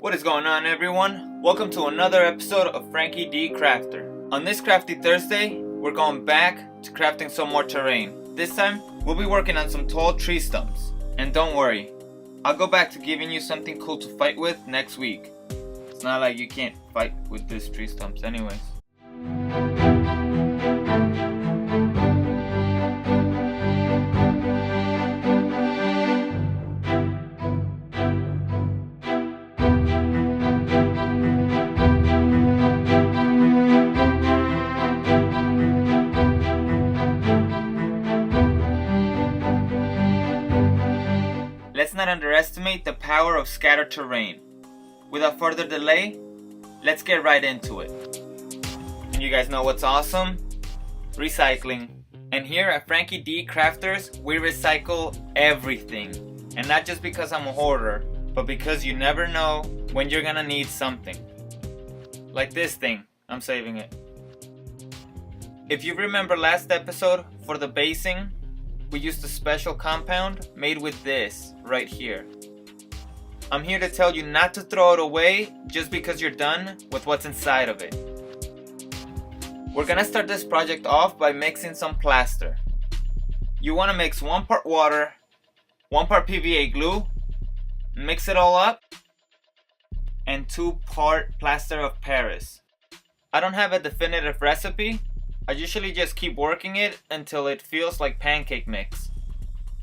What is going on, everyone? Welcome to another episode of Franky D Crafter. On this Crafty Thursday, we're going back to crafting some more terrain. This time, we'll be working on some tall tree stumps. And don't worry, I'll go back to giving you something cool to fight with next week. It's not like you can't fight with these tree stumps anyways. Let's not underestimate the power of scattered terrain. Without further delay, let's get right into it. And you guys know what's awesome? Recycling. And here at Franky D Crafters, we recycle everything. And not just because I'm a hoarder, but because you never know when you're gonna need something. Like this thing, I'm saving it. If you remember last episode, for the basing, we used a special compound made with this right here. I'm here to tell you not to throw it away just because you're done with what's inside of it. We're gonna start this project off by mixing some plaster. You wanna mix 1 part water, 1 part PVA glue, mix it all up, and 2 part plaster of Paris. I don't have a definitive recipe. I usually just keep working it until it feels like pancake mix.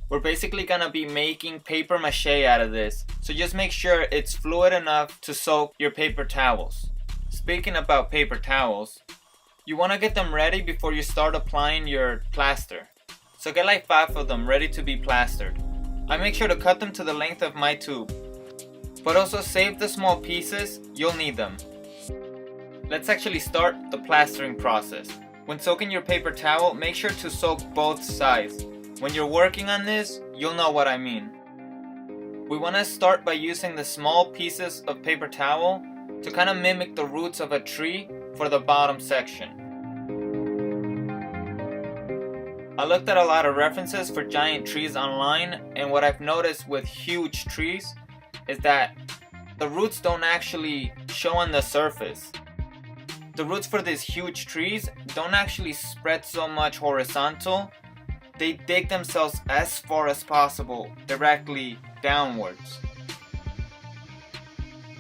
We're basically gonna be making paper mache out of this, so just make sure it's fluid enough to soak your paper towels. Speaking about paper towels, you wanna get them ready before you start applying your plaster. So get like 5 of them ready to be plastered. I make sure to cut them to the length of my tube, but also save the small pieces, you'll need them. Let's actually start the plastering process. When soaking your paper towel, make sure to soak both sides. When you're working on this, you'll know what I mean. We want to start by using the small pieces of paper towel to kind of mimic the roots of a tree for the bottom section. I looked at a lot of references for giant trees online, and what I've noticed with huge trees is that the roots don't actually show on the surface. The roots for these huge trees don't actually spread so much horizontal. They dig themselves as far as possible directly downwards.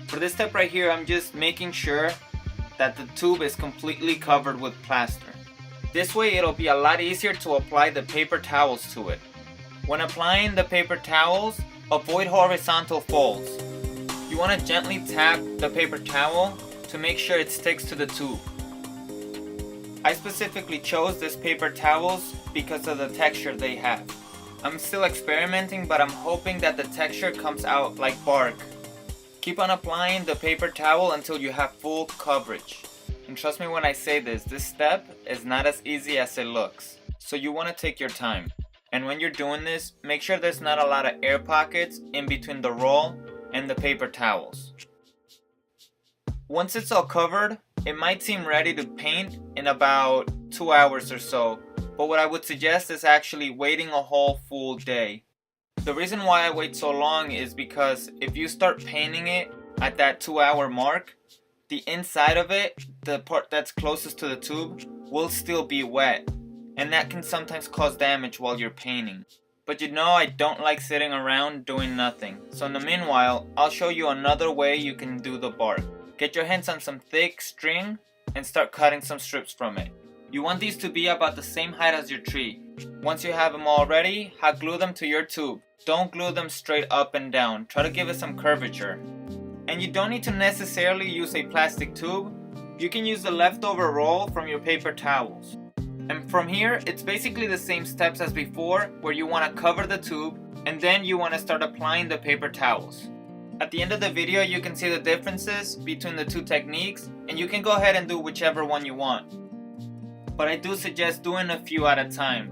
For this step right here, I'm just making sure that the tube is completely covered with plaster. This way it'll be a lot easier to apply the paper towels to it. When applying the paper towels, avoid horizontal folds. You want to gently tap the paper towel to make sure it sticks to the tube. I specifically chose this paper towels because of the texture they have. I'm still experimenting, but I'm hoping that the texture comes out like bark. Keep on applying the paper towel until you have full coverage. And trust me when I say this step is not as easy as it looks. So you want to take your time. And when you're doing this, make sure there's not a lot of air pockets in between the roll and the paper towels. Once it's all covered, it might seem ready to paint in about 2 hours or so, but what I would suggest is actually waiting a whole full day. The reason why I wait so long is because if you start painting it at that 2-hour mark, the inside of it, the part that's closest to the tube, will still be wet, and that can sometimes cause damage while you're painting. But you know I don't like sitting around doing nothing, so in the meanwhile, I'll show you another way you can do the bark. Get your hands on some thick string and start cutting some strips from it. You want these to be about the same height as your tree. Once you have them all ready, hot glue them to your tube. Don't glue them straight up and down. Try to give it some curvature. And you don't need to necessarily use a plastic tube. You can use the leftover roll from your paper towels. And from here, it's basically the same steps as before, where you want to cover the tube and then you want to start applying the paper towels. At the end of the video, you can see the differences between the two techniques, and you can go ahead and do whichever one you want. But I do suggest doing a few at a time.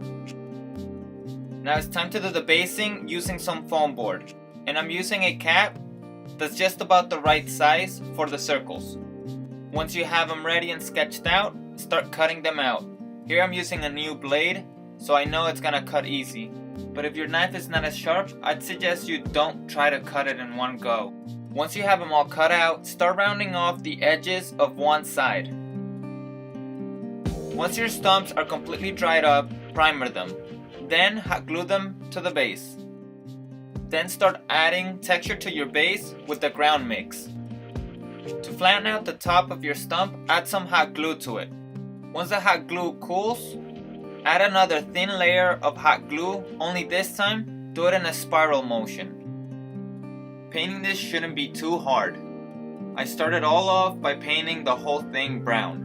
Now it's time to do the basing using some foam board. And I'm using a cap that's just about the right size for the circles. Once you have them ready and sketched out, start cutting them out. Here I'm using a new blade, so I know it's gonna cut easy. But if your knife is not as sharp, I'd suggest you don't try to cut it in one go. Once you have them all cut out, start rounding off the edges of one side. Once your stumps are completely dried up, primer them. Then hot glue them to the base. Then start adding texture to your base with the ground mix. To flatten out the top of your stump, add some hot glue to it. Once the hot glue cools, add another thin layer of hot glue, only this time, do it in a spiral motion. Painting this shouldn't be too hard. I started all off by painting the whole thing brown.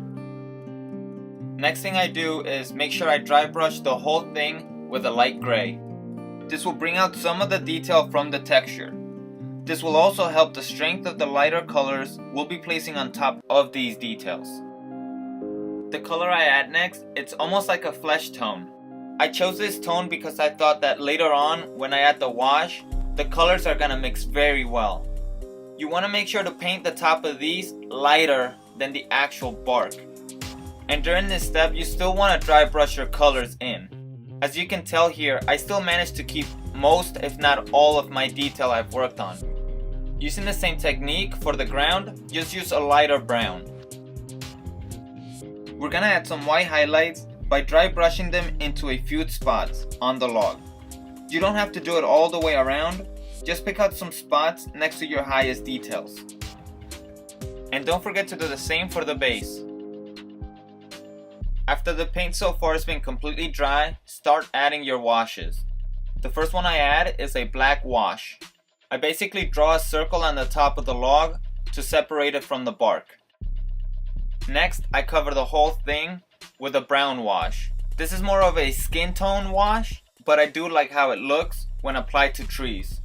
Next thing I do is make sure I dry brush the whole thing with a light gray. This will bring out some of the detail from the texture. This will also help the strength of the lighter colors we'll be placing on top of these details. The color I add next, it's almost like a flesh tone. I chose this tone because I thought that later on when I add the wash, the colors are gonna mix very well. You wanna make sure to paint the top of these lighter than the actual bark. And during this step, you still wanna dry brush your colors in. As you can tell here, I still managed to keep most, if not all, of my detail I've worked on. Using the same technique for the ground, just use a lighter brown. We're gonna add some white highlights by dry brushing them into a few spots on the log. You don't have to do it all the way around, just pick out some spots next to your highest details. And don't forget to do the same for the base. After the paint so far has been completely dry, start adding your washes. The first one I add is a black wash. I basically draw a circle on the top of the log to separate it from the bark. Next, I cover the whole thing with a brown wash. This is more of a skin tone wash, but I do like how it looks when applied to trees.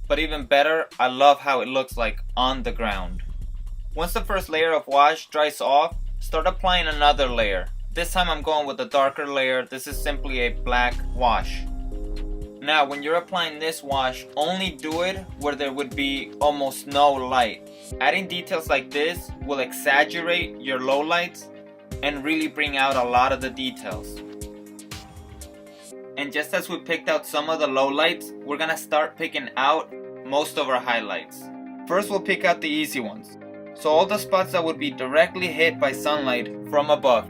But even better, I love how it looks like on the ground. Once the first layer of wash dries off, start applying another layer. This time I'm going with a darker layer. This is simply a black wash. Now when you're applying this wash, only do it where there would be almost no light. Adding details like this will exaggerate your lowlights and really bring out a lot of the details. And just as we picked out some of the lowlights, we're gonna start picking out most of our highlights. First we'll pick out the easy ones. So all the spots that would be directly hit by sunlight from above.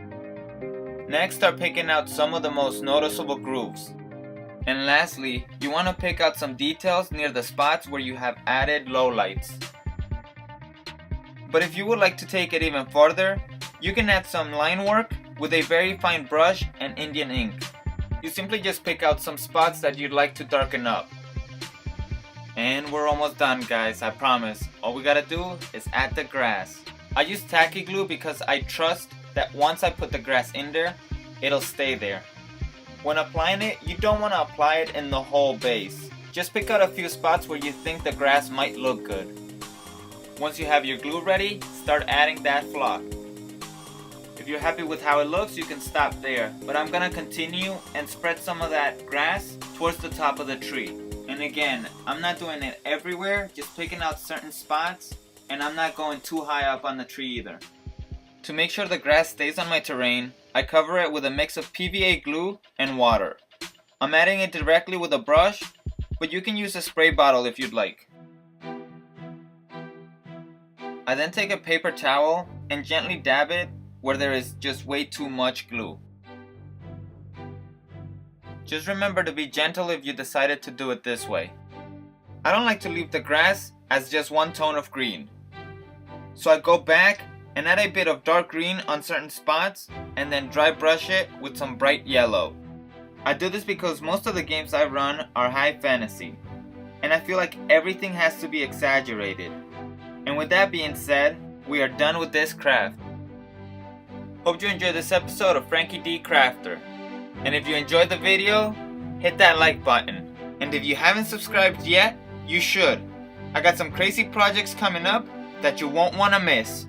Next, start picking out some of the most noticeable grooves. And lastly, you want to pick out some details near the spots where you have added lowlights. But if you would like to take it even further, you can add some line work with a very fine brush and Indian ink. You simply just pick out some spots that you'd like to darken up. And we're almost done, guys, I promise. All we gotta do is add the grass. I use tacky glue because I trust that once I put the grass in there, it'll stay there. When applying it, you don't want to apply it in the whole base. Just pick out a few spots where you think the grass might look good. Once you have your glue ready, start adding that flock. If you're happy with how it looks, you can stop there. But I'm gonna continue and spread some of that grass towards the top of the tree. And again, I'm not doing it everywhere, just picking out certain spots, and I'm not going too high up on the tree either. To make sure the grass stays on my terrain, I cover it with a mix of PVA glue and water. I'm adding it directly with a brush, but you can use a spray bottle if you'd like. I then take a paper towel and gently dab it where there is just way too much glue. Just remember to be gentle if you decided to do it this way. I don't like to leave the grass as just one tone of green. So I go back and add a bit of dark green on certain spots and then dry brush it with some bright yellow. I do this because most of the games I run are high fantasy, and I feel like everything has to be exaggerated. And with that being said, we are done with this craft. Hope you enjoyed this episode of Franky D Crafter. And if you enjoyed the video, hit that like button. And if you haven't subscribed yet, you should. I got some crazy projects coming up that you won't want to miss.